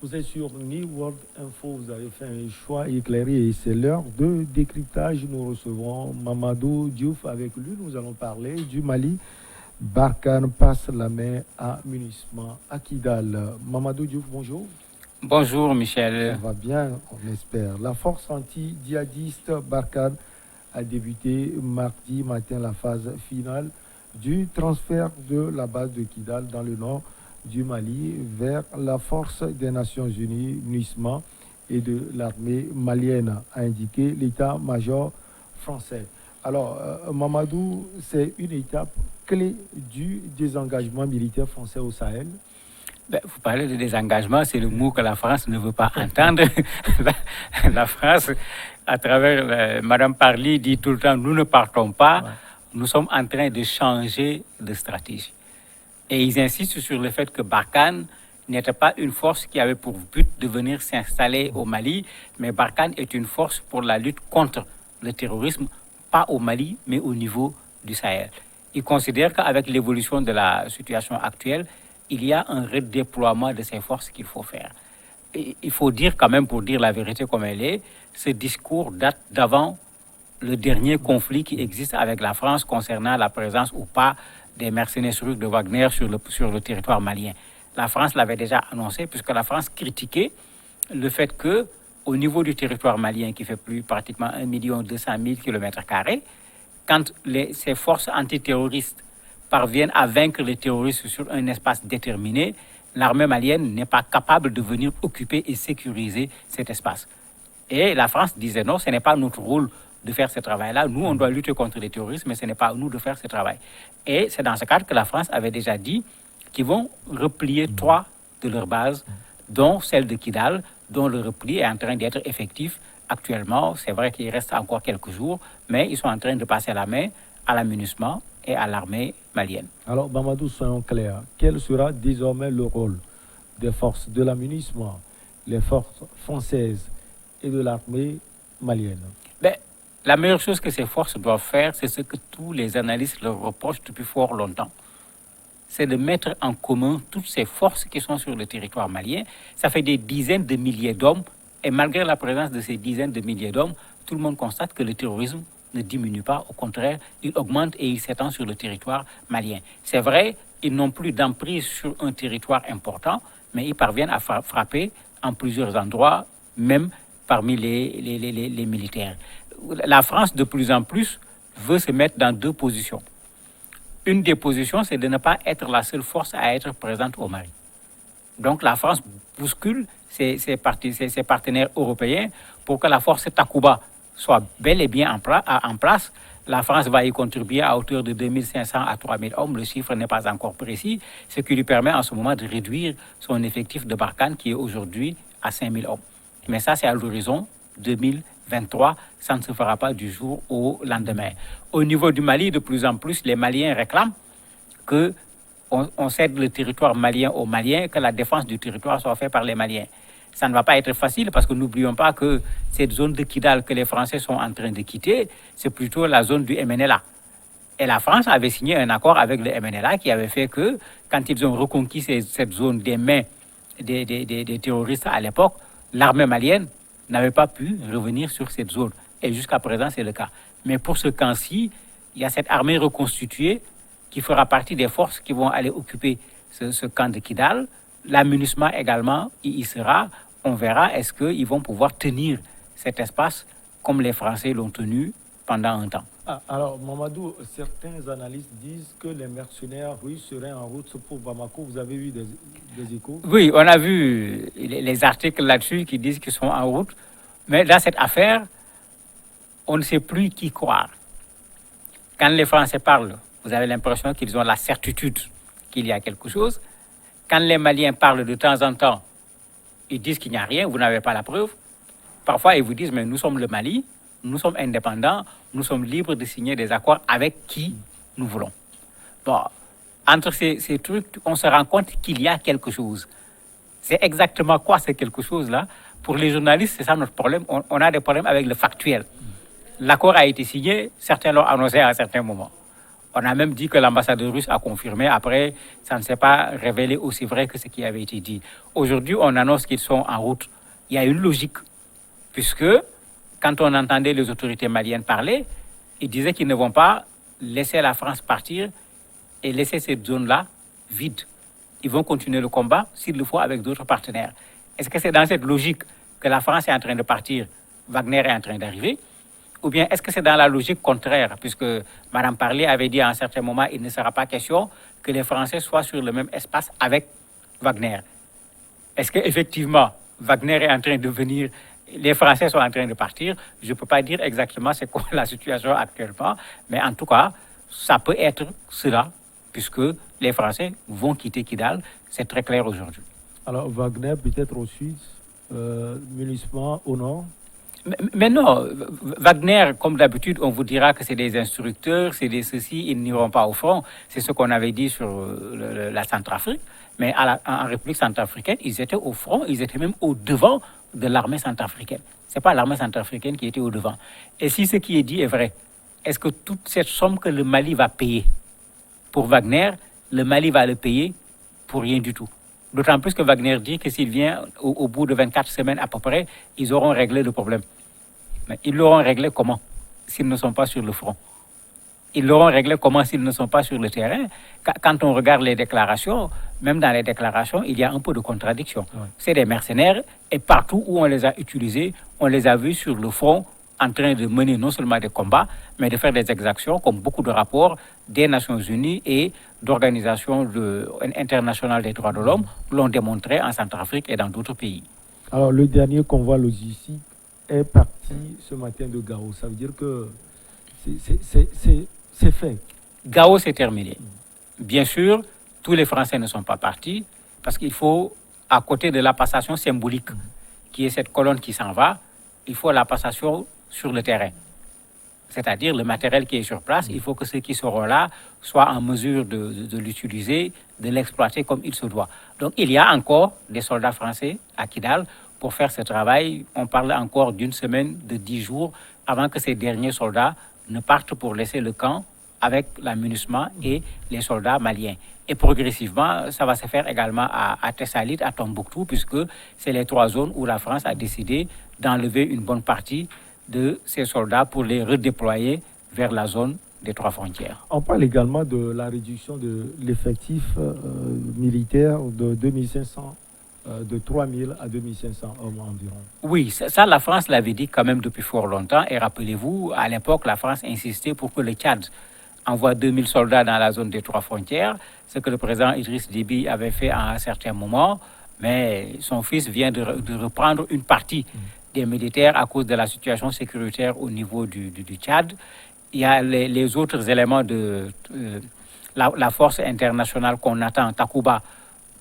Vous êtes sur New World Info, vous avez fait un choix éclairé et c'est l'heure de décryptage. Nous recevons Mamadou Diouf. Avec lui, nous allons parler du Mali. Barkhane passe la main à Munissement, à Kidal. Mamadou Diouf, bonjour. Bonjour Ça Michel. va bien, on espère. La force anti-djihadiste Barkhane a débuté mardi matin la phase finale du transfert de la base de Kidal dans le nord du Mali vers la force des Nations Unies, MINUSMA, et de l'armée malienne, a indiqué l'état-major français. Alors, Mamadou, c'est une étape clé du désengagement militaire français au Sahel. Vous parlez de désengagement, c'est le mot que la France ne veut pas entendre. La France, à travers Madame Parly, dit tout le temps, nous ne partons pas, nous sommes en train de changer de stratégie. Et ils insistent sur le fait que Barkhane n'était pas une force qui avait pour but de venir s'installer au Mali, mais Barkhane est une force pour la lutte contre le terrorisme, pas au Mali, mais au niveau du Sahel. Ils considèrent qu'avec l'évolution de la situation actuelle, il y a un redéploiement de ces forces qu'il faut faire. Et il faut dire quand même, pour dire la vérité comme elle est, ce discours date d'avant le dernier conflit qui existe avec la France concernant la présence ou pas des mercenaires russes de Wagner sur le territoire malien. La France l'avait déjà annoncé puisque la France critiquait le fait que au niveau du territoire malien qui fait plus pratiquement 1 200 000 km², quand ces forces antiterroristes parviennent à vaincre les terroristes sur un espace déterminé, l'armée malienne n'est pas capable de venir occuper et sécuriser cet espace. Et la France disait non, ce n'est pas notre rôle de faire ce travail-là. Nous, on doit lutter contre les terroristes, mais ce n'est pas à nous de faire ce travail. Et c'est dans ce cadre que la France avait déjà dit qu'ils vont replier 3 de leurs bases, dont celle de Kidal, dont le repli est en train d'être effectif actuellement. C'est vrai qu'il reste encore quelques jours, mais ils sont en train de passer la main à la MINUSMA et à l'armée malienne. Alors, Mamadou, soyons clairs. Quel sera désormais le rôle des forces de la MINUSMA, les forces françaises et de l'armée malienne? La meilleure chose que ces forces doivent faire, c'est ce que tous les analystes leur reprochent depuis fort longtemps. C'est de mettre en commun toutes ces forces qui sont sur le territoire malien. Ça fait des dizaines de milliers d'hommes. Et malgré la présence de ces dizaines de milliers d'hommes, tout le monde constate que le terrorisme ne diminue pas. Au contraire, il augmente et il s'étend sur le territoire malien. C'est vrai, ils n'ont plus d'emprise sur un territoire important, mais ils parviennent à frapper en plusieurs endroits, même parmi les militaires. La France, de plus en plus, veut se mettre dans 2 positions. Une des positions, c'est de ne pas être la seule force à être présente au Mali. Donc la France bouscule ses partenaires européens pour que la force Takuba soit bel et bien en place. La France va y contribuer à hauteur de 2500 à 3000 hommes. Le chiffre n'est pas encore précis, ce qui lui permet en ce moment de réduire son effectif de Barkhane qui est aujourd'hui à 5000 hommes. Mais ça, c'est à l'horizon 2023, ça ne se fera pas du jour au lendemain. Au niveau du Mali, de plus en plus, les Maliens réclament qu'on cède le territoire malien aux Maliens, que la défense du territoire soit faite par les Maliens. Ça ne va pas être facile parce que n'oublions pas que cette zone de Kidal que les Français sont en train de quitter, c'est plutôt la zone du MNLA. Et la France avait signé un accord avec le MNLA qui avait fait que, quand ils ont reconquis cette zone des mains des terroristes à l'époque, l'armée malienne n'avait pas pu revenir sur cette zone. Et jusqu'à présent, c'est le cas. Mais pour ce camp-ci, il y a cette armée reconstituée qui fera partie des forces qui vont aller occuper ce camp de Kidal. La MINUSMA également y sera. On verra est-ce qu'ils vont pouvoir tenir cet espace comme les Français l'ont tenu pendant un temps. Alors, Mamadou, certains analystes disent que les mercenaires russes seraient en route pour Bamako. Vous avez eu des échos? Oui, on a vu les articles là-dessus qui disent qu'ils sont en route. Mais dans cette affaire, on ne sait plus qui croire. Quand les Français parlent, vous avez l'impression qu'ils ont la certitude qu'il y a quelque chose. Quand les Maliens parlent de temps en temps, ils disent qu'il n'y a rien, vous n'avez pas la preuve. Parfois, ils vous disent, mais nous sommes le Mali, nous sommes indépendants, nous sommes libres de signer des accords avec qui nous voulons. Bon, entre ces trucs, on se rend compte qu'il y a quelque chose. C'est exactement quoi c'est quelque chose-là? Pour les journalistes, c'est ça notre problème. On a des problèmes avec le factuel. L'accord a été signé, certains l'ont annoncé à un certain moment. On a même dit que l'ambassadeur russe a confirmé. Après, ça ne s'est pas révélé aussi vrai que ce qui avait été dit. Aujourd'hui, on annonce qu'ils sont en route. Il y a une logique, puisque quand on entendait les autorités maliennes parler, ils disaient qu'ils ne vont pas laisser la France partir et laisser cette zone-là vide. Ils vont continuer le combat, s'il le faut, avec d'autres partenaires. Est-ce que c'est dans cette logique que la France est en train de partir, Wagner est en train d'arriver? Ou bien est-ce que c'est dans la logique contraire, puisque Mme Parlé avait dit à un certain moment, il ne sera pas question que les Français soient sur le même espace avec Wagner. Est-ce qu'effectivement, Wagner est en train de venir, les Français sont en train de partir? Je ne peux pas dire exactement c'est quoi la situation actuellement, mais en tout cas, ça peut être cela, puisque les Français vont quitter Kidal, c'est très clair aujourd'hui. Alors Wagner peut-être au sud, MINUSMA au nord? Mais non, Wagner, comme d'habitude, on vous dira que c'est des instructeurs, c'est des ceci, ils n'iront pas au front. C'est ce qu'on avait dit sur la Centrafrique. Mais en République centrafricaine, ils étaient au front, ils étaient même au devant de l'armée centrafricaine. Ce n'est pas l'armée centrafricaine qui était au devant. Et si ce qui est dit est vrai, est-ce que toute cette somme que le Mali va payer pour Wagner, le Mali va le payer pour rien du tout? D'autant plus que Wagner dit que s'il vient au bout de 24 semaines à peu près, ils auront réglé le problème. Mais ils l'auront réglé comment s'ils ne sont pas sur le front? Ils l'auront réglé comment s'ils ne sont pas sur le terrain? Quand on regarde les déclarations, même dans les déclarations, il y a un peu de contradiction. Ouais. C'est des mercenaires et partout où on les a utilisés, on les a vus sur le front en train de mener non seulement des combats, mais de faire des exactions, comme beaucoup de rapports des Nations Unies et d'organisations internationales des droits de l'homme l'ont démontré en Centrafrique et dans d'autres pays. Alors, le dernier convoi logistique est parti ce matin de Gao. Ça veut dire que c'est fait. Gao, c'est terminé. Bien sûr, tous les Français ne sont pas partis parce qu'il faut, à côté de la passation symbolique, qui est cette colonne qui s'en va, il faut la passation sur le terrain. C'est-à-dire le matériel qui est sur place, il faut que ceux qui seront là soient en mesure de l'utiliser, de l'exploiter comme il se doit. Donc il y a encore des soldats français à Kidal pour faire ce travail. On parle encore d'une semaine, de 10 jours, avant que ces derniers soldats ne partent pour laisser le camp avec la MINUSMA et les soldats maliens. Et progressivement, ça va se faire également à Tessalit, à Tombouctou, puisque c'est les 3 zones où la France a décidé d'enlever une bonne partie de ces soldats pour les redéployer vers la zone des 3 frontières. On parle également de la réduction de l'effectif militaire de 2500, de 3000 à 2500 hommes environ. Oui, ça, la France l'avait dit quand même depuis fort longtemps. Et rappelez-vous, à l'époque, la France insistait pour que le Tchad envoie 2000 soldats dans la zone des 3 frontières, ce que le président Idriss Déby avait fait à un certain moment. Mais son fils vient de reprendre une partie des militaires à cause de la situation sécuritaire au niveau du Tchad. Il y a les autres éléments de la force internationale qu'on attend, Takuba,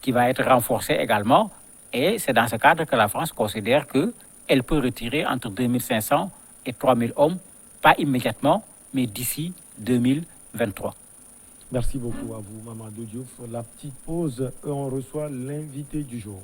qui va être renforcée également. Et c'est dans ce cadre que la France considère qu'elle peut retirer entre 2500 et 3000 hommes, pas immédiatement, mais d'ici 2023. Merci beaucoup à vous, Mamadou Diouf. La petite pause, on reçoit l'invité du jour.